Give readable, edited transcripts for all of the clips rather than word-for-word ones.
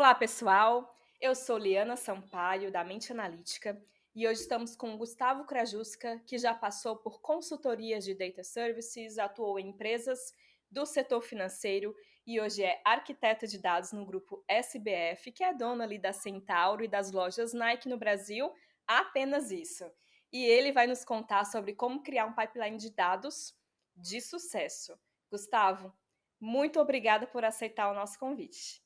Olá, pessoal! Eu sou Liana Sampaio, da Mente Analítica, e hoje estamos com Gustavo Krajuska, que já passou por consultorias de Data Services, atuou em empresas do setor financeiro e hoje é arquiteto de dados no grupo SBF, que é dono ali da Centauro e das lojas Nike no Brasil, apenas isso. E ele vai nos contar sobre como criar um pipeline de dados de sucesso. Gustavo, muito obrigada por aceitar o nosso convite.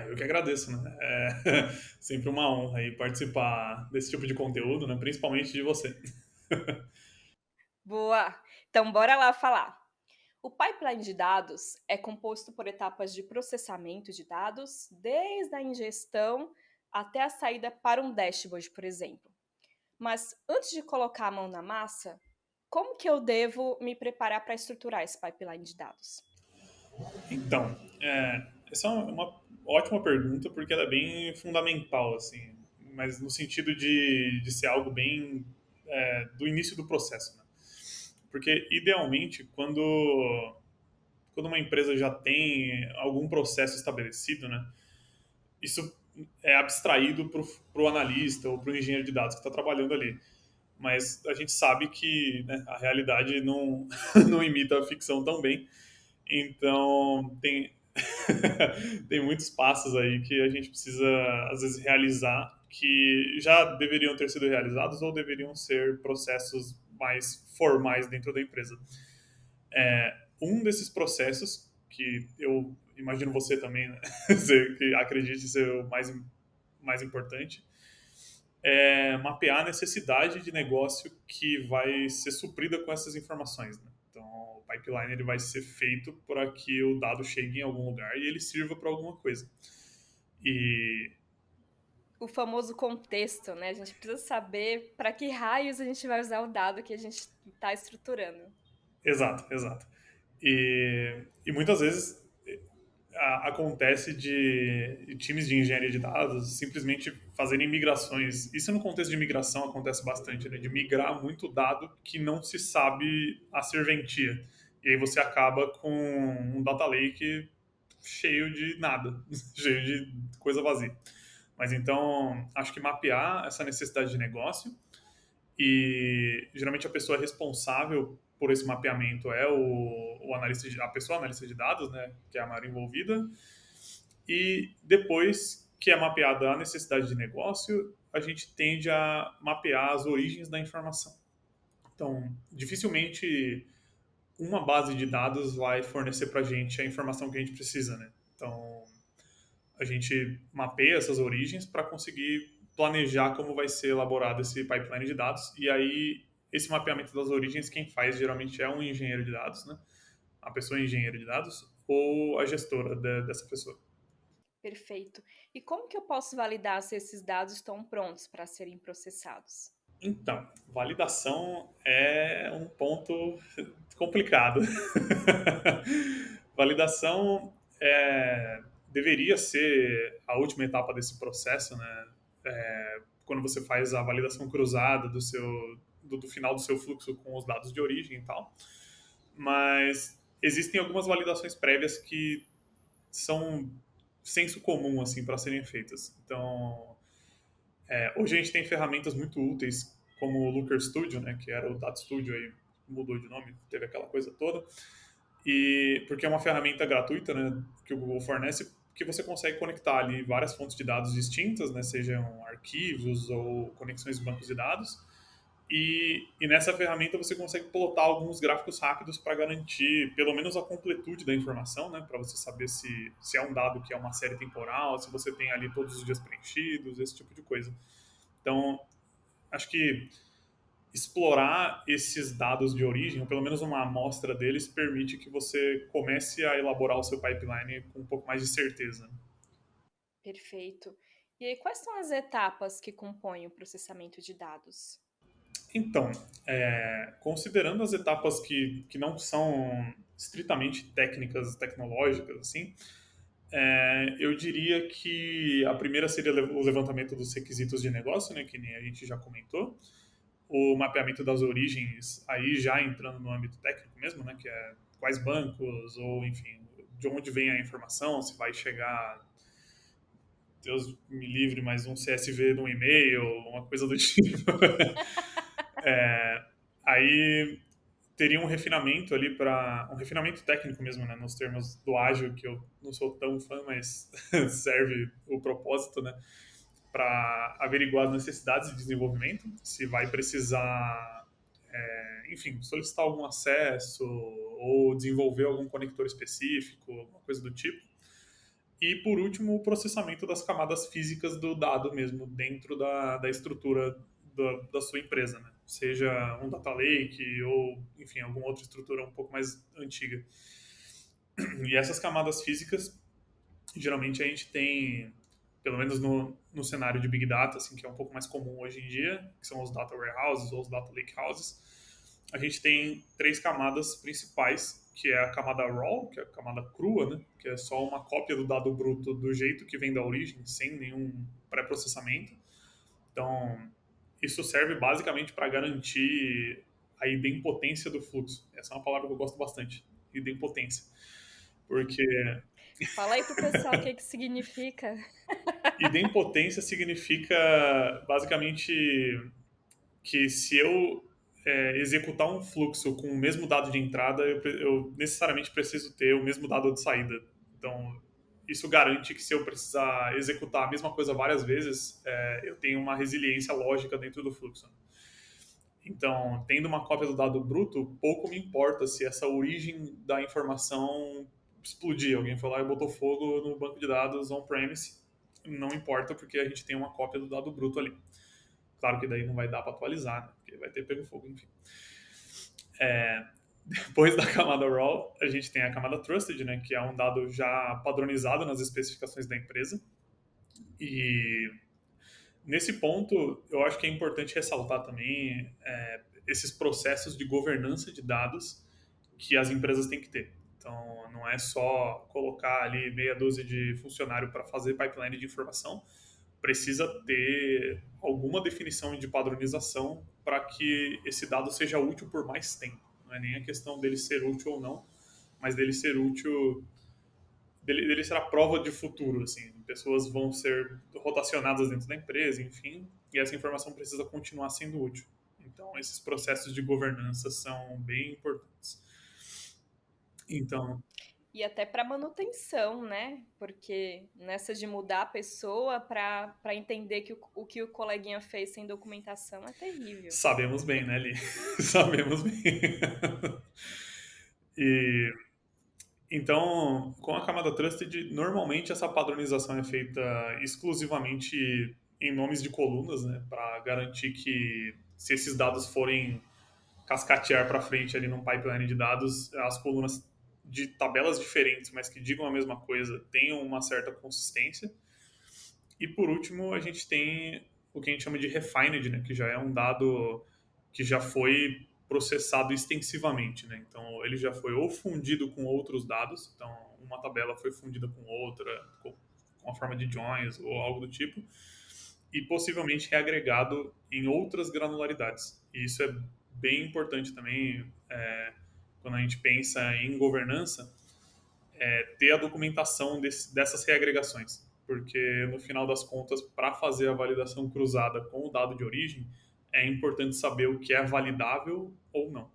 Eu que agradeço, né? É sempre uma honra aí participar desse tipo de conteúdo, né? Principalmente de você. Boa! Então, bora lá falar. O pipeline de dados é composto por etapas de processamento de dados, desde a ingestão até a saída para um dashboard, por exemplo. Mas antes de colocar a mão na massa, como que eu devo me preparar para estruturar esse pipeline de dados? Então, essa é uma ótima pergunta porque ela é bem fundamental, assim, mas no sentido de ser algo bem do início do processo, né? Porque, idealmente, quando uma empresa já tem algum processo estabelecido, né? Isso é abstraído para o analista ou para o engenheiro de dados que está trabalhando ali. Mas a gente sabe que, né, a realidade não, não imita a ficção tão bem. Então, tem muitos passos aí que a gente precisa, às vezes, realizar que já deveriam ter sido realizados ou deveriam ser processos mais formais dentro da empresa. Um desses processos, que eu imagino você também, né, que acredite ser o mais importante, mapear a necessidade de negócio que vai ser suprida com essas informações. Né? Então, o pipeline ele vai ser feito para que o dado chegue em algum lugar e ele sirva para alguma coisa. E O famoso contexto, né? A gente precisa saber para que raios a gente vai usar o dado que a gente está estruturando. exato, exato. E muitas vezes acontece de times de engenharia de dados simplesmente fazerem migrações. Isso no contexto de migração acontece bastante, né? De migrar muito dado que não se sabe a serventia. E aí você acaba com um data lake cheio de nada, cheio de coisa vazia. Mas então, acho que mapear essa necessidade de negócio e geralmente a pessoa responsável por esse mapeamento é o analista a pessoa analista de dados, né, que é a maior envolvida. E depois que é mapeada a necessidade de negócio, a gente tende a mapear as origens da informação. Então, dificilmente uma base de dados vai fornecer para a gente a informação que a gente precisa, né? Então, a gente mapeia essas origens para conseguir planejar como vai ser elaborado esse pipeline de dados. E aí, esse mapeamento das origens, quem faz geralmente é um engenheiro de dados, né? A pessoa é engenheiro de dados ou a gestora dessa pessoa. Perfeito. E como que eu posso validar se esses dados estão prontos para serem processados? Então, validação é um ponto complicado. Validação deveria ser a última etapa desse processo, né? Quando você faz a validação cruzada do final do seu fluxo com os dados de origem e tal. Mas existem algumas validações prévias que são senso comum assim para serem feitas. Então, hoje a gente tem ferramentas muito úteis, como o Looker Studio, né, que era o Data Studio, aí mudou de nome, teve aquela coisa toda, e porque é uma ferramenta gratuita, né, que o Google fornece, que você consegue conectar ali várias fontes de dados distintas, né, sejam arquivos ou conexões de bancos de dados, e nessa ferramenta você consegue plotar alguns gráficos rápidos para garantir pelo menos a completude da informação, né? Para você saber se é um dado que é uma série temporal, se você tem ali todos os dias preenchidos, esse tipo de coisa. Então, acho que explorar esses dados de origem, ou pelo menos uma amostra deles, permite que você comece a elaborar o seu pipeline com um pouco mais de certeza. Perfeito. E aí, quais são as etapas que compõem o processamento de dados? Então, considerando as etapas que não são estritamente técnicas, tecnológicas, assim, eu diria que a primeira seria o levantamento dos requisitos de negócio, né, que nem a gente já comentou, o mapeamento das origens, aí já entrando no âmbito técnico mesmo, né, que é quais bancos ou, enfim, de onde vem a informação, se vai chegar Deus me livre, mas um CSV de um e-mail, uma coisa do tipo. Aí teria um refinamento ali para um refinamento técnico mesmo, né, nos termos do ágil, que eu não sou tão fã, mas serve o propósito, né, para averiguar as necessidades de desenvolvimento, se vai precisar, enfim, solicitar algum acesso ou desenvolver algum conector específico, alguma coisa do tipo. E, por último, o processamento das camadas físicas do dado mesmo, dentro da estrutura da sua empresa, né? Seja um data lake ou, enfim, alguma outra estrutura um pouco mais antiga. E essas camadas físicas, geralmente a gente tem, pelo menos no cenário de Big Data, assim, que é um pouco mais comum hoje em dia, que são os data warehouses ou os data lake houses, a gente tem três camadas principais, que é a camada raw, que é a camada crua, né? Que é só uma cópia do dado bruto do jeito que vem da origem, sem nenhum pré-processamento. Então, isso serve basicamente para garantir a idempotência do fluxo. Essa é uma palavra que eu gosto bastante, idempotência. Porque Fala aí pro pessoal o que que significa. idempotência significa basicamente que se eu executar um fluxo com o mesmo dado de entrada, eu necessariamente preciso ter o mesmo dado de saída. Então, isso garante que se eu precisar executar a mesma coisa várias vezes, eu tenho uma resiliência lógica dentro do fluxo. Então, tendo uma cópia do dado bruto, pouco me importa se essa origem da informação explodir. Alguém foi lá e botou fogo no banco de dados on-premise. Não importa, porque a gente tem uma cópia do dado bruto ali. Claro que daí não vai dar para atualizar, né? Porque vai ter pego fogo, enfim. Depois da camada raw, a gente tem a camada trusted, né? Que é um dado já padronizado nas especificações da empresa. E nesse ponto, eu acho que é importante ressaltar também esses processos de governança de dados que as empresas têm que ter. Então, não é só colocar ali meia dúzia de funcionário para fazer pipeline de informação, precisa ter alguma definição de padronização para que esse dado seja útil por mais tempo. Não é nem a questão dele ser útil ou não, mas dele ser útil, dele ser a prova de futuro. Assim, pessoas vão ser rotacionadas dentro da empresa, enfim, e essa informação precisa continuar sendo útil. Então, esses processos de governança são bem importantes. Então, E até para manutenção, né? Porque nessa de mudar a pessoa para entender que o que o coleguinha fez sem documentação é terrível. sabemos bem, né, Li? Sabemos bem. E então, com a camada Trusted, normalmente essa padronização é feita exclusivamente em nomes de colunas, né, para garantir que se esses dados forem cascatear para frente ali num pipeline de dados, as colunas de tabelas diferentes, mas que digam a mesma coisa, tenham uma certa consistência. E por último, a gente tem o que a gente chama de refined, né, que já é um dado que já foi processado extensivamente, né? Então ele já foi ou fundido com outros dados, então uma tabela foi fundida com outra, com a forma de joins ou algo do tipo, e possivelmente reagregado em outras granularidades. E isso é bem importante também quando a gente pensa em governança, ter a documentação dessas reagregações, porque no final das contas, para fazer a validação cruzada com o dado de origem, é importante saber o que é validável ou não.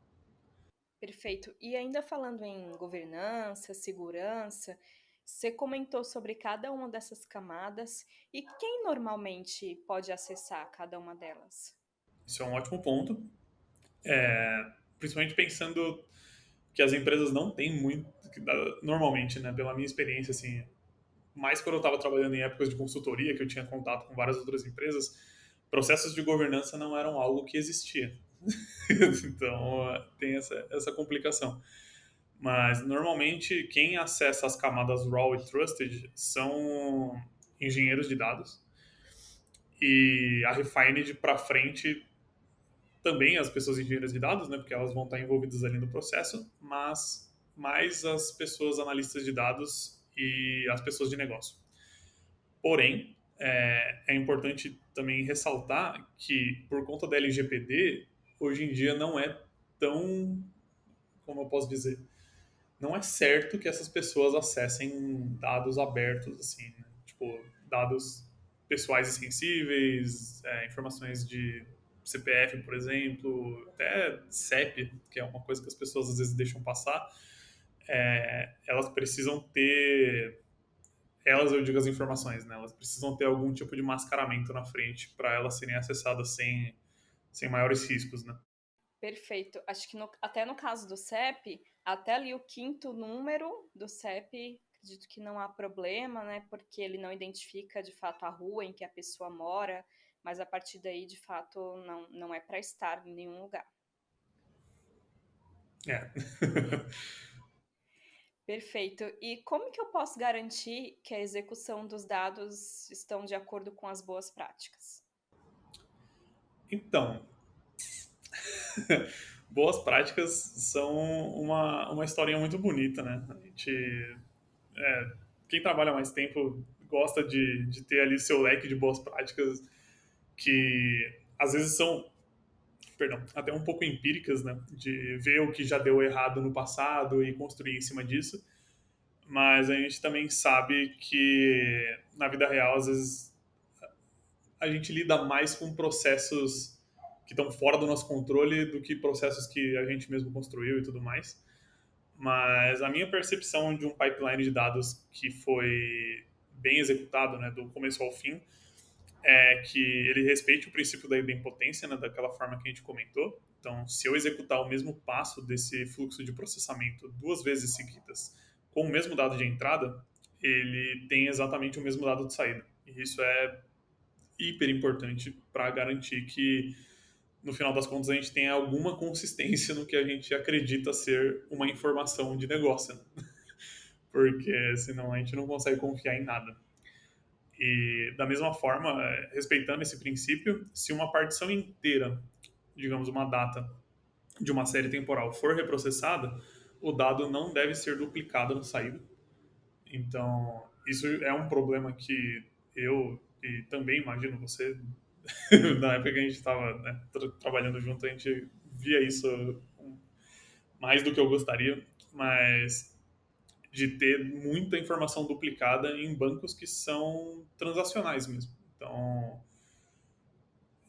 Perfeito. E ainda falando em governança, segurança, você comentou sobre cada uma dessas camadas e quem normalmente pode acessar cada uma delas? Isso é um ótimo ponto, principalmente pensando que as empresas não têm muito, normalmente, né, pela minha experiência, assim, mais quando eu estava trabalhando em épocas de consultoria, que eu tinha contato com várias outras empresas, processos de governança não eram algo que existia. Então, tem essa complicação. Mas, normalmente, quem acessa as camadas raw e trusted são engenheiros de dados. E a Refined para frente também as pessoas engenheiras de dados, né, porque elas vão estar envolvidas ali no processo, mas mais as pessoas analistas de dados e as pessoas de negócio. Porém, é importante também ressaltar que, por conta da LGPD, hoje em dia não é tão, como eu posso dizer, não é certo que essas pessoas acessem dados abertos, assim, né? Tipo, dados pessoais e sensíveis, informações de CPF, por exemplo, até CEP, que é uma coisa que as pessoas às vezes deixam passar, elas precisam ter, elas eu digo as informações, né? Elas precisam ter algum tipo de mascaramento na frente para elas serem acessadas sem maiores riscos, né? Perfeito. Acho que até no caso do CEP, até ali o quinto número do CEP, acredito que não há problema, né? Porque ele não identifica de fato a rua em que a pessoa mora, mas a partir daí, de fato, não é para estar em nenhum lugar. É. Perfeito. E como que eu posso garantir que a execução dos dados estão de acordo com as boas práticas? Então, boas práticas são uma historinha muito bonita, né? Quem trabalha mais tempo gosta de ter ali seu leque de boas práticas que às vezes são, perdão, até um pouco empíricas, né? De ver o que já deu errado no passado e construir em cima disso. Mas a gente também sabe que na vida real, às vezes, a gente lida mais com processos que estão fora do nosso controle do que processos que a gente mesmo construiu e tudo mais. Mas a minha percepção de um pipeline de dados que foi bem executado, né, do começo ao fim, é que ele respeite o princípio da idempotência, né, daquela forma que a gente comentou. Então, se eu executar o mesmo passo desse fluxo de processamento duas vezes seguidas com o mesmo dado de entrada, ele tem exatamente o mesmo dado de saída. E isso é hiper importante para garantir que, no final das contas, a gente tenha alguma consistência no que a gente acredita ser uma informação de negócio, né? Porque senão a gente não consegue confiar em nada. E, da mesma forma, respeitando esse princípio, se uma partição inteira, digamos, uma data de uma série temporal for reprocessada, o dado não deve ser duplicado na saída. Então, isso é um problema que eu e também imagino você, na época que a gente estava, né, trabalhando junto, a gente via isso mais do que eu gostaria, mas de ter muita informação duplicada em bancos que são transacionais mesmo. Então,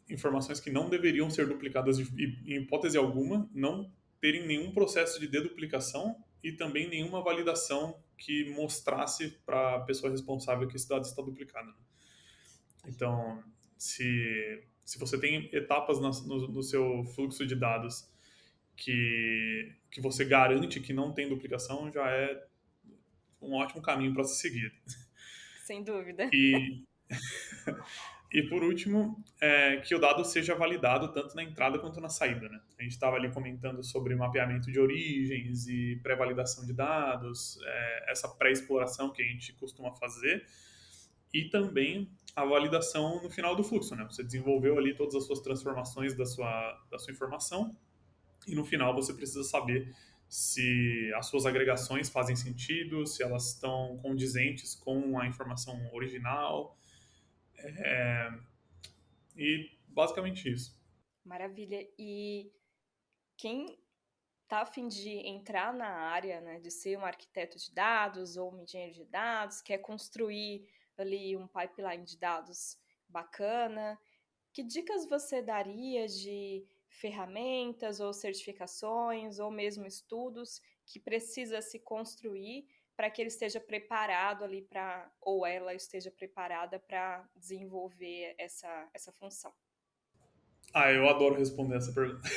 informações que não deveriam ser duplicadas em hipótese alguma, não terem nenhum processo de deduplicação e também nenhuma validação que mostrasse para a pessoa responsável que esse dado está duplicado, né? Então, se você tem etapas no seu fluxo de dados que você garante que não tem duplicação, já é um ótimo caminho para se seguir. Sem dúvida. E, e por último, que o dado seja validado tanto na entrada quanto na saída, né? A gente estava ali comentando sobre mapeamento de origens e pré-validação de dados, essa pré-exploração que a gente costuma fazer, e também a validação no final do fluxo, né? Você desenvolveu ali todas as suas transformações da sua informação, e no final você precisa saber se as suas agregações fazem sentido, se elas estão condizentes com a informação original, e basicamente isso. Maravilha. E quem está a fim de entrar na área, né, de ser um arquiteto de dados ou um engenheiro de dados, quer construir ali um pipeline de dados bacana, que dicas você daria de ferramentas ou certificações ou mesmo estudos que precisa se construir para que ele esteja preparado ali para, ou ela esteja preparada para desenvolver essa função? Ah, eu adoro responder essa pergunta.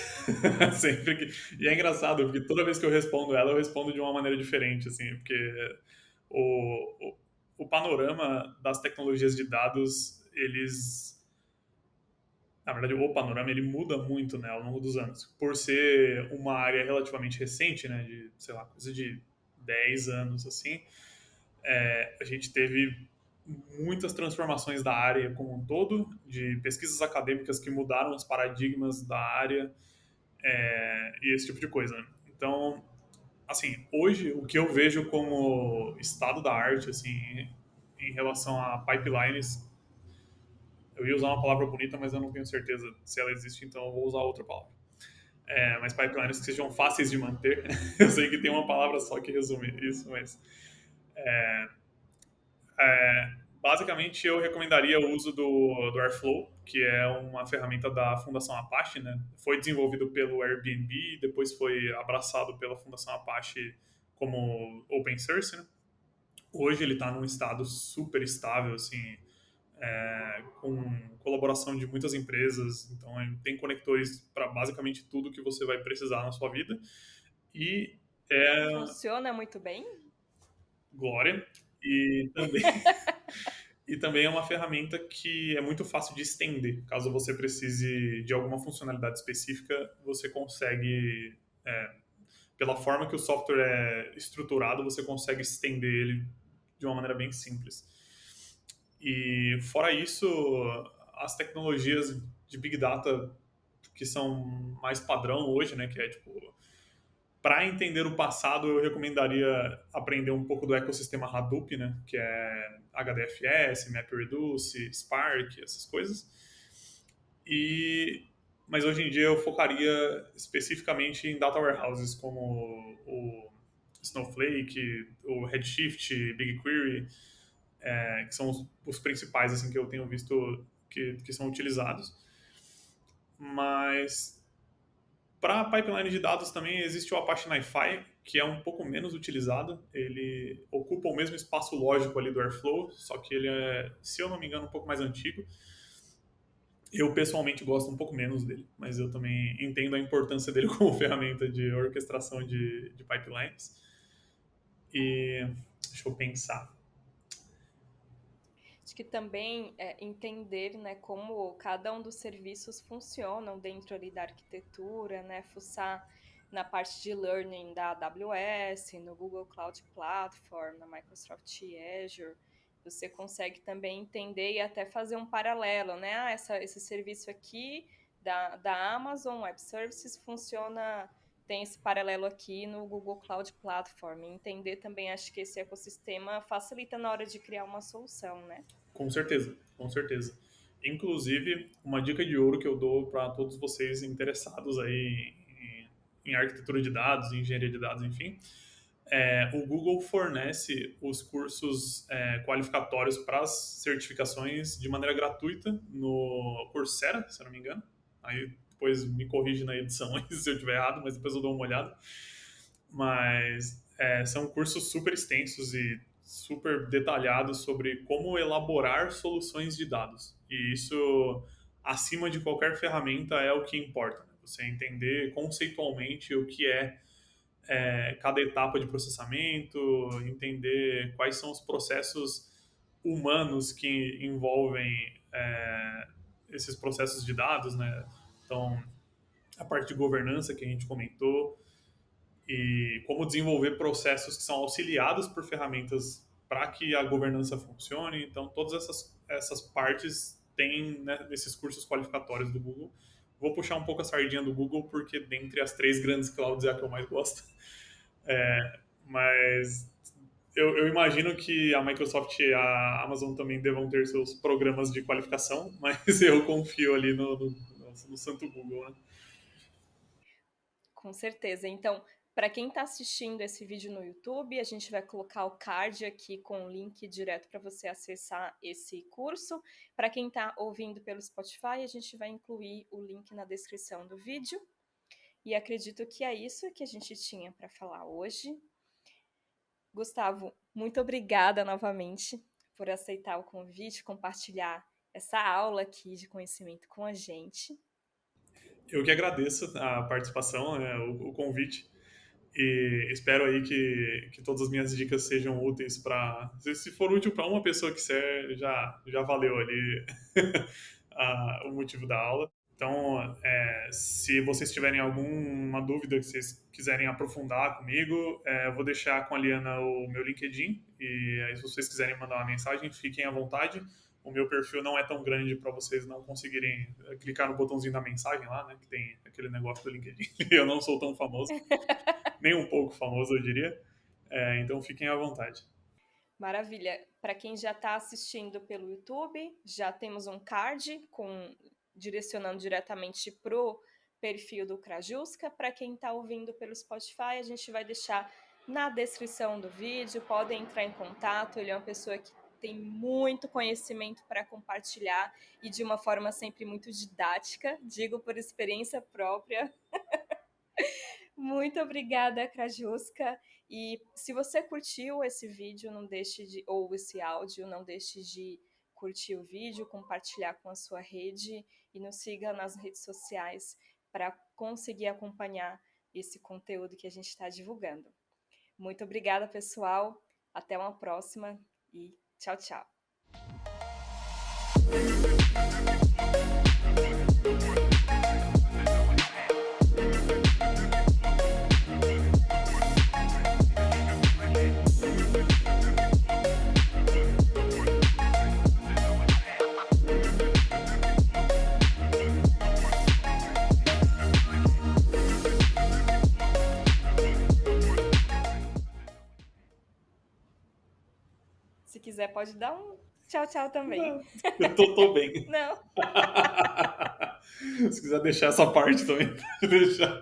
Sempre que... E é engraçado, porque toda vez que eu respondo ela, eu respondo de uma maneira diferente, assim, porque o, o, o panorama das tecnologias de dados, eles... Na verdade, o panorama, ele muda muito, né, ao longo dos anos. Por ser uma área relativamente recente, né, de, sei lá, coisa de 10 anos, assim, a gente teve muitas transformações da área como um todo, de pesquisas acadêmicas que mudaram os paradigmas da área, e esse tipo de coisa, né? Então, assim, hoje o que eu vejo como estado da arte, assim, em relação a pipelines, eu ia usar uma palavra bonita, mas eu não tenho certeza se ela existe, então eu vou usar outra palavra. Mas pipelines que sejam fáceis de manter. Eu sei que tem uma palavra só que resume isso, mas basicamente, eu recomendaria o uso do Airflow, que é uma ferramenta da Fundação Apache, né? Foi desenvolvido pelo Airbnb, depois foi abraçado pela Fundação Apache como open source, né? Hoje ele está num estado super estável, assim, com colaboração de muitas empresas, então tem conectores para basicamente tudo que você vai precisar na sua vida. E é Funciona muito bem? Glória. E também, e também é uma ferramenta que é muito fácil de estender. Caso você precise de alguma funcionalidade específica, você consegue, pela forma que o software é estruturado, você consegue estender ele de uma maneira bem simples. E fora isso, as tecnologias de Big Data que são mais padrão hoje, né, que é tipo, para entender o passado, eu recomendaria aprender um pouco do ecossistema Hadoop, né, que é HDFS, MapReduce, Spark, essas coisas. E mas hoje em dia eu focaria especificamente em data warehouses como o Snowflake, o Redshift, BigQuery, que são os principais assim que eu tenho visto que são utilizados. Mas para pipeline de dados também existe o Apache NiFi, que é um pouco menos utilizado. Ele ocupa o mesmo espaço lógico ali do Airflow, só que ele é, se eu não me engano, um pouco mais antigo. Eu pessoalmente gosto um pouco menos dele, mas eu também entendo a importância dele como ferramenta de orquestração de pipelines. E deixa eu pensar. Acho que também entender, né, como cada um dos serviços funcionam dentro ali da arquitetura, né, fuçar na parte de learning da AWS, no Google Cloud Platform, na Microsoft Azure, você consegue também entender e até fazer um paralelo, né? Ah, esse serviço aqui da Amazon Web Services funciona, tem esse paralelo aqui no Google Cloud Platform. Entender também, acho que esse ecossistema facilita na hora de criar uma solução, né? Com certeza, com certeza. Inclusive, uma dica de ouro que eu dou para todos vocês interessados aí em arquitetura de dados, em engenharia de dados, enfim, o Google fornece os cursos qualificatórios para as certificações de maneira gratuita no Coursera, se eu não me engano. Aí depois me corrige na edição se eu estiver errado, mas depois eu dou uma olhada. Mas são cursos super extensos e super detalhados sobre como elaborar soluções de dados. E isso, acima de qualquer ferramenta, é o que importa. Né? Você entender conceitualmente o que cada etapa de processamento, entender quais são os processos humanos que envolvem esses processos de dados, né? Então, a parte de governança que a gente comentou, e como desenvolver processos que são auxiliados por ferramentas para que a governança funcione. Então, todas essas partes tem, né, nesses cursos qualificatórios do Google. Vou puxar um pouco a sardinha do Google, porque dentre as três grandes clouds é a que eu mais gosto. Mas eu imagino que a Microsoft e a Amazon também devam ter seus programas de qualificação, mas eu confio ali no santo Google, né? Com certeza. Então, para quem está assistindo esse vídeo no YouTube, a gente vai colocar o card aqui com o link direto para você acessar esse curso. Para quem está ouvindo pelo Spotify, a gente vai incluir o link na descrição do vídeo. E acredito que é isso que a gente tinha para falar hoje. Gustavo, muito obrigada novamente por aceitar o convite, compartilhar essa aula aqui de conhecimento com a gente. Eu que agradeço a participação, né, o convite. E espero aí que todas as minhas dicas sejam úteis para. Se for útil para uma pessoa que ser, já valeu ali o motivo da aula. Então, se vocês tiverem alguma dúvida que vocês quiserem aprofundar comigo, eu vou deixar com a Liana o meu LinkedIn. E aí, se vocês quiserem mandar uma mensagem, fiquem à vontade. O meu perfil não é tão grande para vocês não conseguirem clicar no botãozinho da mensagem lá, né? Que tem aquele negócio do LinkedIn. Eu não sou tão famoso, nem um pouco famoso, eu diria. Então fiquem à vontade. Maravilha. Para quem já está assistindo pelo YouTube, já temos um card direcionando diretamente para o perfil do Krajuska. Para quem está ouvindo pelo Spotify, a gente vai deixar na descrição do vídeo. Podem entrar em contato. Ele é uma pessoa que tem muito conhecimento para compartilhar e de uma forma sempre muito didática, digo por experiência própria. Muito obrigada, Krajuska. E se você curtiu esse vídeo, não deixe de, ou esse áudio, não deixe de curtir o vídeo, compartilhar com a sua rede e nos siga nas redes sociais para conseguir acompanhar esse conteúdo que a gente está divulgando. Muito obrigada, pessoal. Até uma próxima e tchau, tchau. Se quiser, pode dar um tchau, tchau também. Eu tô bem. Não. Se quiser deixar essa parte também, pode deixar.